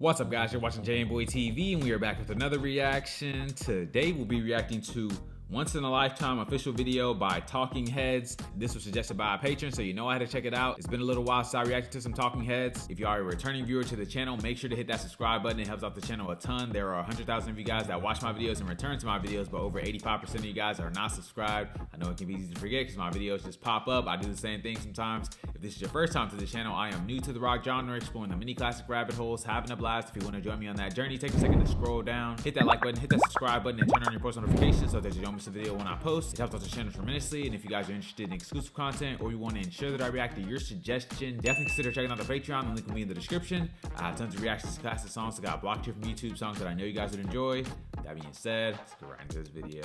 What's up, guys? You're watching jmboytv and we are back with another reaction. Today we'll be reacting to Once in a Lifetime official video by Talking Heads. This was suggested by a patron, so you know I had to check it out. It's been a little while since I reacted to some Talking Heads. If you are a returning viewer to the channel, make sure to hit that subscribe button. It helps out the channel a ton. There are 100,000 of you guys that watch my videos and return to my videos, but over 85% of you guys are not subscribed. I know it can be easy to forget because my videos just pop up. I do the same thing sometimes. If this is your first time to the channel, I am new to the rock genre, exploring the mini classic rabbit holes, having a blast. If you want to join me on that journey, take a second to scroll down, hit that like button, hit that subscribe button, and turn on your post notifications so that you don't miss a video when I post. It helps out the channel tremendously, and if you guys are interested in exclusive content or you want to ensure that I react to your suggestion, definitely consider checking out the Patreon. The link will be in the description. I have tons of reactions to classic songs that got blocked here from YouTube, songs that I know you guys would enjoy. That being said, let's get right into this video.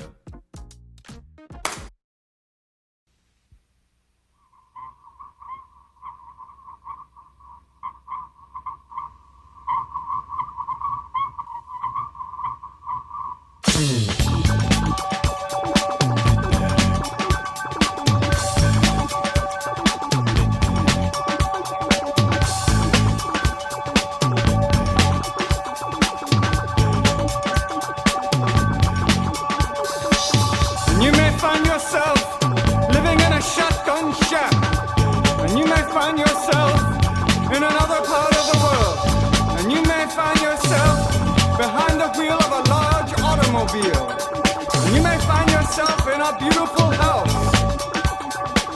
You may find yourself living in a shotgun shack, and you may find yourself in another part of the world, and you may find yourself behind the wheel of a large automobile, and you may find yourself in a beautiful house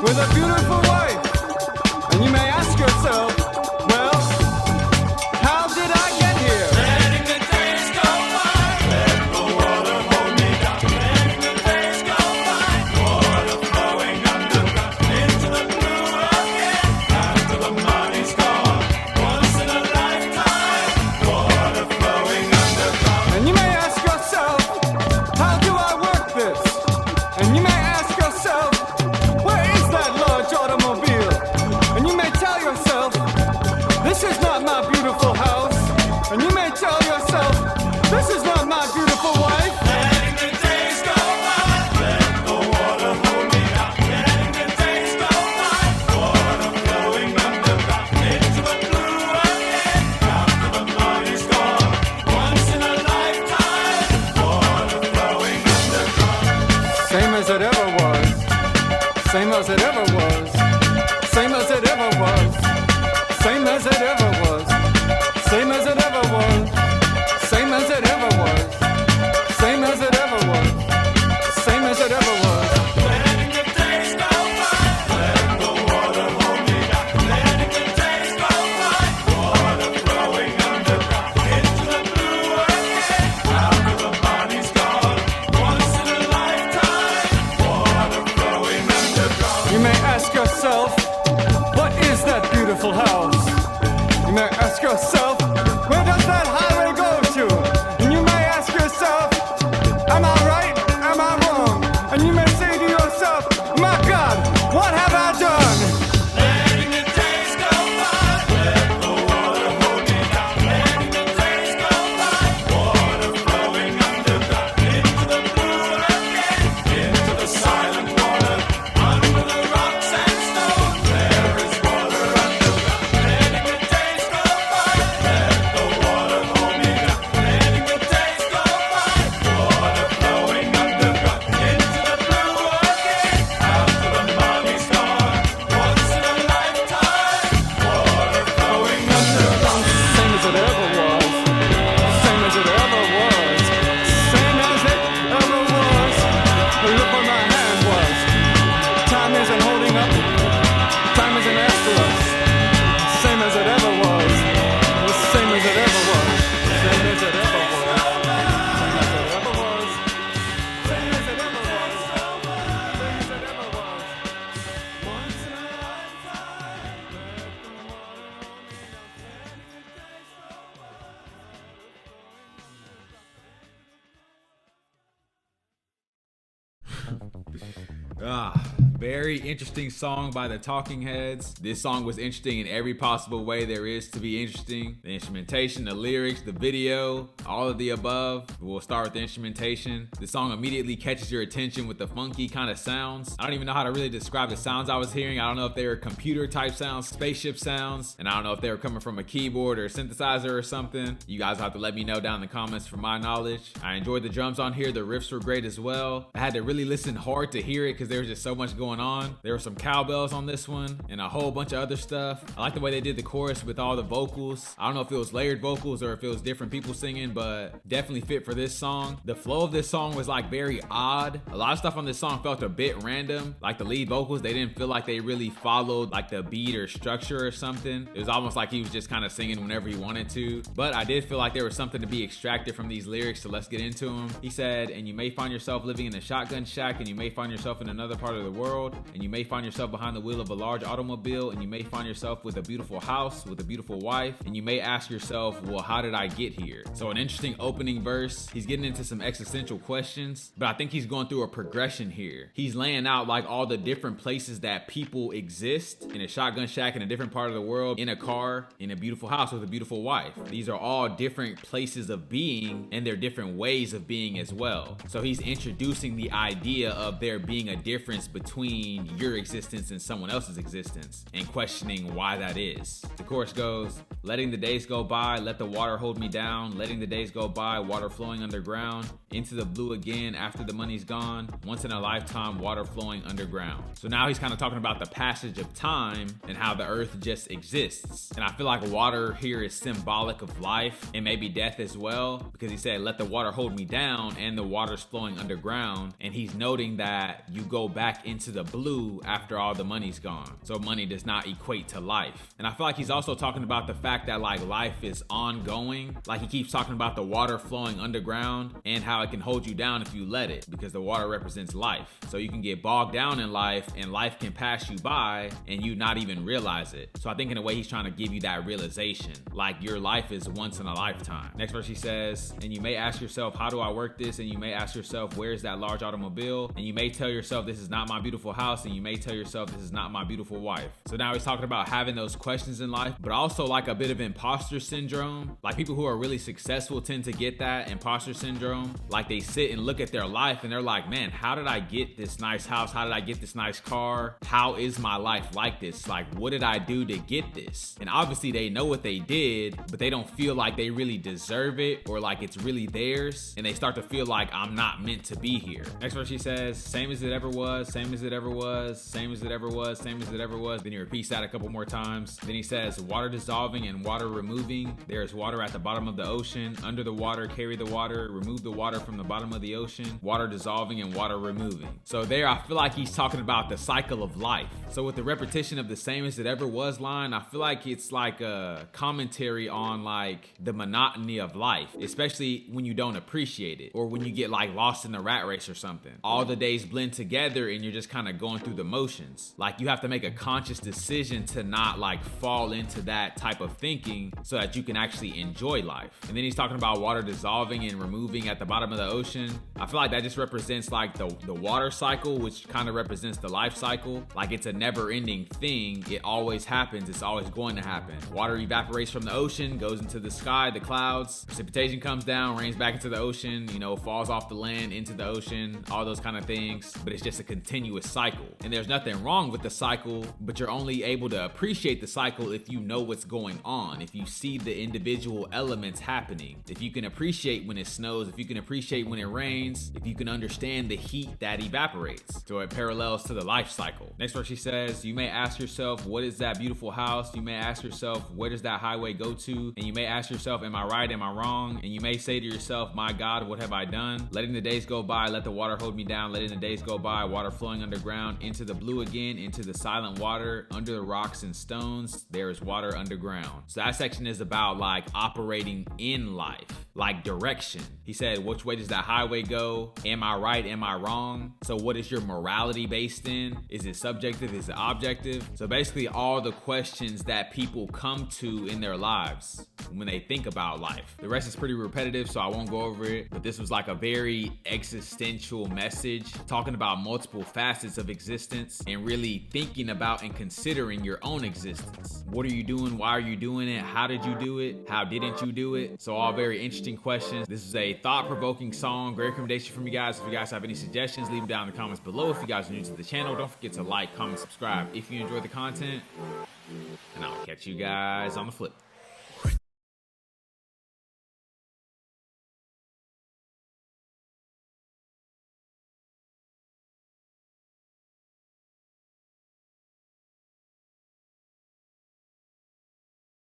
with a beautiful wife, and you may ask yourself, well, how did I get here? Letting the days go by, let the water hold me down. Letting the days go by, water flowing underground into the blue again. After the money's gone, once in a lifetime, water flowing underground. And you may ask yourself, how do I work this? And you may ask yourself, where is that large automobile? And you may tell yourself, this is not my beautiful house. And you may tell yourself, this is not my beautiful wife. Letting the days go by, let the water hold me down. Letting the days go by, water flowing underground into the blue again. After the money's gone, once in a lifetime, water flowing underground. Same as it ever was. Same as it ever was. Same as it ever was. Same as it ever was. Same as it ever was. Same as it ever was. Same as it ever was. Same as it ever was. Letting the days go by, let the water hold me down. Letting the days go by, water flowing underground into the blue again. After the money's gone, once in a lifetime, water flowing underground. You may ask yourself, what is that beautiful house? You may ask yourself, where does that highway go to? And you may ask yourself, am I right? Am I wrong? And you may say to yourself, my God, what have I done? Letting the days go by, let the water hold me down. Letting the days go by, water flowing underground into the blue again, into the silent water, under the rocks and stones. There is water underground. Letting the days go by, let the water hold me down. Letting the days go by, water flowing underground into the blue again. After the money's gone, once in a lifetime, water flowing underground. Same as it ever was. Same as it ever was. Same as it ever was. Look where my hand was. Time isn't holding up. Time isn't after us. Same as it ever was. Same as it ever was. Same as it ever was. Same as it ever was. Same as it ever was. Once in a lifetime. Very interesting song by the Talking Heads. This song was interesting in every possible way there is to be interesting. The instrumentation, the lyrics, the video, all of the above. We'll start with the instrumentation. The song immediately catches your attention with the funky kind of sounds. I don't even know how to really describe the sounds I was hearing. I don't know if they were computer type sounds, spaceship sounds, and I don't know if they were coming from a keyboard or a synthesizer or something. You guys have to let me know down in the comments for my knowledge. I enjoyed the drums on here. The riffs were great as well. I had to really listen hard to hear it because there was just so much going on. There were some cowbells on this one and a whole bunch of other stuff. I like the way they did the chorus with all the vocals. I don't know if it was layered vocals or if it was different people singing, but definitely fit for this song. The flow of this song was like very odd. A lot of stuff on this song felt a bit random. Like the lead vocals, they didn't feel like they really followed like the beat or structure or something. It was almost like he was just kind of singing whenever he wanted to. But I did feel like there was something to be extracted from these lyrics, so let's get into them. He said, and you may find yourself living in a shotgun shack, and you may find yourself in another part of the world, and you may find yourself behind the wheel of a large automobile, and you may find yourself with a beautiful house, with a beautiful wife, and you may ask yourself, well, how did I get here? So an interesting opening verse. He's getting into some existential questions, but I think he's going through a progression here. He's laying out like all the different places that people exist in a shotgun shack in a different part of the world, in a car, in a beautiful house with a beautiful wife. These are all different places of being, and they're different ways of being as well. So he's introducing the idea of there being a difference between your existence and someone else's existence, and questioning why that is. The chorus goes, letting the days go by, let the water hold me down, letting the days go by, water flowing underground, into the blue again after the money's gone, once in a lifetime, water flowing underground. So now he's kind of talking about the passage of time and how the earth just exists. And I feel like water here is symbolic of life and maybe death as well, because he said, let the water hold me down, and the water's flowing underground. And he's noting that you go back into the blue after all the money's gone. So money does not equate to life. And I feel like he's also talking about the fact that like life is ongoing. Like he keeps talking about the water flowing underground and how it can hold you down if you let it, because the water represents life. So you can get bogged down in life, and life can pass you by and you not even realize it. So I think in a way he's trying to give you that realization, like your life is once in a lifetime. Next verse he says, and you may ask yourself, how do I work this? And you may ask yourself, where's that large automobile? And you may tell yourself, this is not my beautiful house. And you may tell yourself, this is not my beautiful wife. So now he's talking about having those questions in life, but also like a bit of imposter syndrome. Like people who are really successful tend to get that imposter syndrome. Like they sit and look at their life and they're like, man, how did I get this nice house? How did I get this nice car? How is my life like this? Like, what did I do to get this? And obviously they know what they did, but they don't feel like they really deserve it or like it's really theirs. And they start to feel like I'm not meant to be here. Next verse he says, same as it ever was, same as it ever was, same as it ever was, same as it ever was. Then he repeats that a couple more times. Then he says, water dissolving and water removing. There is water at the bottom of the ocean. Under the water, carry the water, remove the water from the bottom of the ocean. Water dissolving and water removing. So there, I feel like he's talking about the cycle of life. So with the repetition of the same as it ever was line, I feel like it's like a commentary on like the monotony of life, especially when you don't appreciate it or when you get like lost in the rat race or something. All the days blend together and you're just kind of going through the motions. Like you have to make a conscious decision to not like fall into that type of thinking so that you can actually enjoy life. And then he's talking about water dissolving and removing at the bottom of the ocean. I feel like that just represents like the water cycle, which kind of represents the life cycle. Like it's a never-ending thing. It always happens. It's always going to happen. Water evaporates from the ocean, goes into the sky, the clouds. Precipitation comes down, rains back into the ocean, you know, falls off the land into the ocean, all those kind of things. But it's just a continuous cycle. And there's nothing wrong with the cycle, but you're only able to appreciate the cycle if you know what's going on, if you see the individual elements happening, if you can appreciate when it snows, if you can appreciate when it rains, if you can understand the heat that evaporates. So it parallels to the life cycle. Next verse he says, you may ask yourself, what is that beautiful house? You may ask yourself, where does that highway go to? And you may ask yourself, am I right? Am I wrong? And you may say to yourself, my God, what have I done? Letting the days go by, let the water hold me down. Letting the days go by, water flowing underground, into the blue again, into the silent water, under the rocks and stones, there is water underground. So that section is about like operating in life. like direction. He said, which way does that highway go? Am I right? Am I wrong? So what is your morality based in? Is it subjective? Is it objective? So basically all the questions that people come to in their lives when they think about life. The rest is pretty repetitive, so I won't go over it, but this was like a very existential message talking about multiple facets of existence and really thinking about and considering your own existence. What are you doing? Why are you doing it? How did you do it? How didn't you do it? So all very interesting questions. This is a thought-provoking song. Great recommendation from you guys. If you guys have any suggestions, leave them down in the comments below. If you guys are new to the channel, don't forget to like, comment, subscribe if you enjoy the content, and I'll catch you guys on the flip.